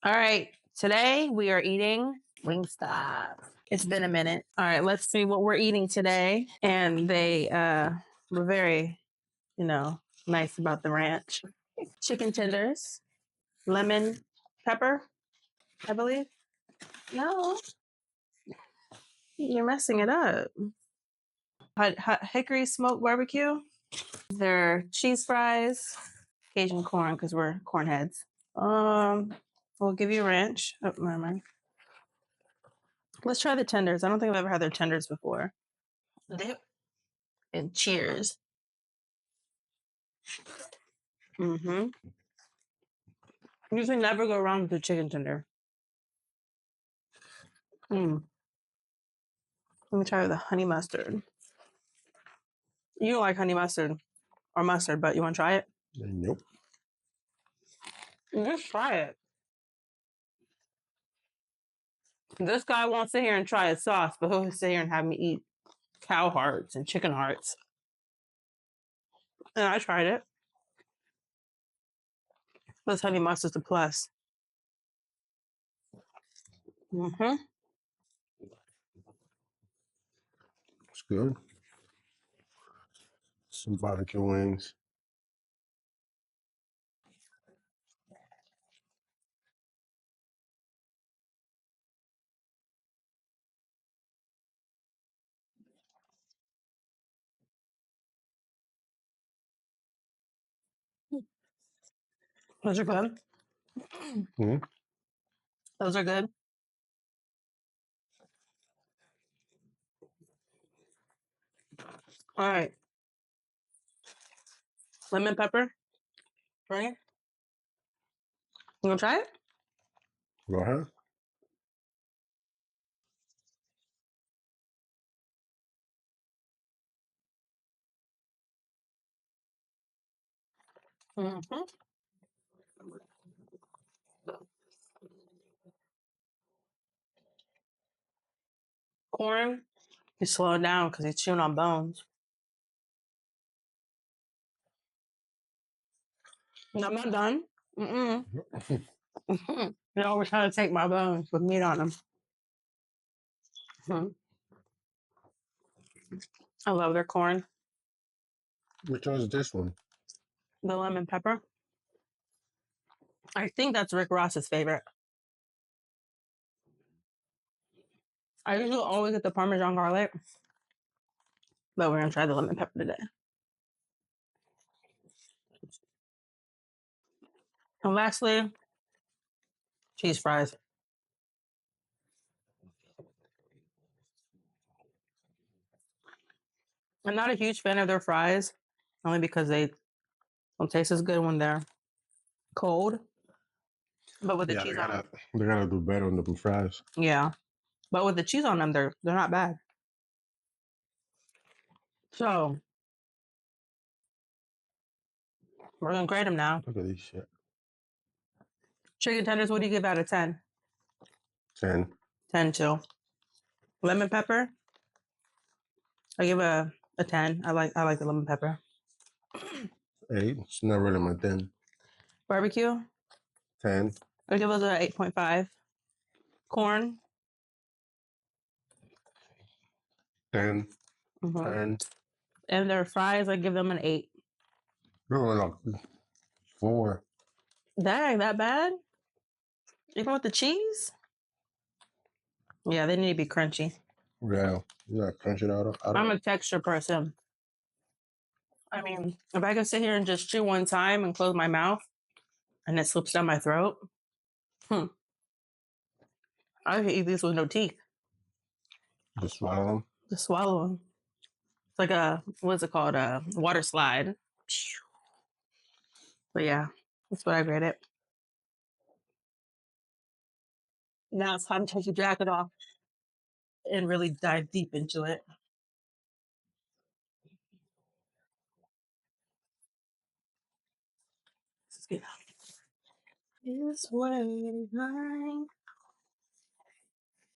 All right. Today we are eating Wingstop. It's been a minute. All right, let's see what we're eating today. And they were very, nice about the ranch. Chicken tenders, lemon pepper, I believe. No, you're messing it up. Hot hickory smoked barbecue. Their cheese fries, Cajun corn because we're corn heads. We'll give you ranch. Oh, never mind. Let's try the tenders. I don't think I've ever had their tenders before. Dip and cheers. Mm-hmm. Usually never go wrong with the chicken tender. Mm. Let me try the honey mustard. You don't like honey mustard or mustard, but you want to try it? Nope. Just try it. This guy won't sit here and try his sauce, but he'll sit here and have me eat cow hearts and chicken hearts. And I tried it. This honey mustard's a plus. Mm-hmm. It's good. Some barbecue wings. Those are good. Hmm. Those are good. All right. Lemon pepper. Right? You want to try it? Go ahead. Mm-hmm. Corn. He's slowing down because he's chewing on bones. No, I'm not done. Mm-mm. They always try to take my bones with meat on them. Mhm. I love their corn. Which one's this one? The lemon pepper. I think that's Rick Ross's favorite. I usually always get the Parmesan garlic, but we're gonna try the lemon pepper today. And lastly, cheese fries. I'm not a huge fan of their fries, only because they don't taste as good when they're cold. But with the Yeah, cheese on them, they gotta do better on the fries. yeah. But with the cheese on them, they're not bad. So we're gonna grade them now. Look at this shit. Chicken tenders, what do you give out of 10? 10. 10 too. Lemon pepper, I give a 10. I like the lemon pepper. 8. It's not really my thing. Barbecue, 10. I give those a 8.5. Corn, 10. mhm. 10. And their fries, I give them an 8. No, like 4. Dang, that bad? Even with the cheese? Yeah, they need to be crunchy. Yeah. You gotta crunch it out of I'm it. a texture person. I mean, if I can sit here and just chew one time and close my mouth and it slips down my throat, hmm, I could eat these with no teeth. Just swallow them. Just swallow them. It's like what's it called? A water slide. But yeah, that's what I grade it. Now it's time to take your jacket off and really dive deep into it. Let's get out. This way, line.